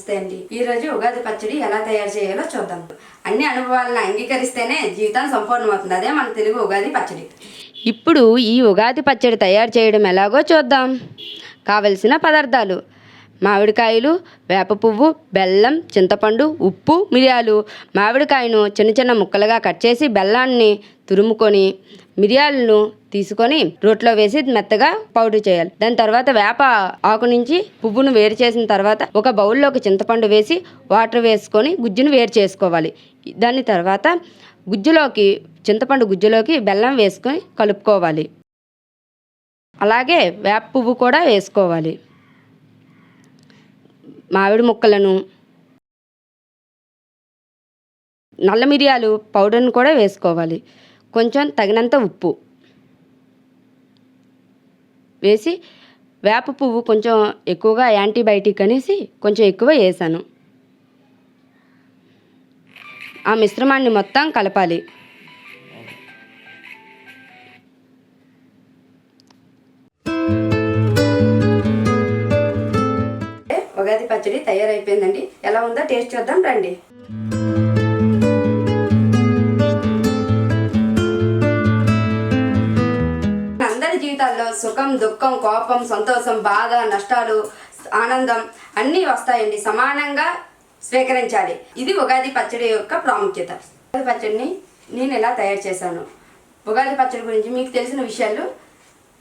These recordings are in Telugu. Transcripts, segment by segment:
నమస్తే అండి. ఈ రోజు ఉగాది పచ్చడి ఎలా తయారు చేయాలో చూద్దాం. అన్ని అనుభవాలను అంగీకరిస్తేనే జీవితం సంపూర్ణమవుతుంది. అదే మన తెలుగు ఉగాది పచ్చడి. ఇప్పుడు ఈ ఉగాది పచ్చడి తయారు చేయడం ఎలాగో చూద్దాం. కావలసిన పదార్థాలు: మామిడికాయలు, వేప పువ్వు, బెల్లం, చింతపండు, ఉప్పు, మిరియాలు. మామిడికాయను చిన్న చిన్న ముక్కలుగా కట్ చేసి బెల్లాన్ని తురుముకొని మిరియాలను తీసుకొని రోట్లో వేసి మెత్తగా పౌడర్ చేయాలి. దాని తర్వాత వేప ఆకు నుంచి పువ్వును వేరు చేసిన తర్వాత ఒక బౌల్లోకి చింతపండు వేసి వాటర్ వేసుకొని గుజ్జును వేరు చేసుకోవాలి. దాని తర్వాత చింతపండు గుజ్జులోకి బెల్లం వేసుకొని కలుపుకోవాలి. అలాగే వేప పువ్వు కూడా వేసుకోవాలి. మామిడి ముక్కలను, నల్ల మిరియాలు పౌడర్ను కూడా వేసుకోవాలి. కొంచెం తగినంత ఉప్పు వేసి, వేప పువ్వు కొంచెం ఎక్కువగా యాంటీబయాటిక్ అనేసి కొంచెం ఎక్కువ వేసాను. ఆ మిశ్రమాన్ని మొత్తం కలపాలి. ఉగాది పచ్చడి తయారైపోయిందండి. ఎలా ఉందో టేస్ట్ చూద్దాం రండి. అందరి జీవితాల్లో సుఖం, దుఃఖం, కోపం, సంతోషం, బాధ, నష్టాలు, ఆనందం అన్నీ వస్తాయండి. సమానంగా స్వీకరించాలి. ఇది ఉగాది పచ్చడి యొక్క ప్రాముఖ్యత. ఉగాది పచ్చడిని నేను ఎలా తయారు చేశాను, ఉగాది పచ్చడి గురించి మీకు తెలిసిన విషయాలు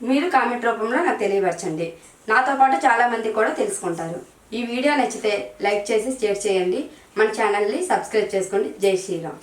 మీరు కామెంట్ రూపంలో నాకు తెలియపరచండి. నాతో పాటు చాలామంది కూడా తెలుసుకుంటారు. ఈ వీడియో నచ్చితే లైక్ చేసి షేర్ చేయండి. మన ఛానల్ని సబ్స్క్రైబ్ చేసుకోండి. జై శ్రీరామ్.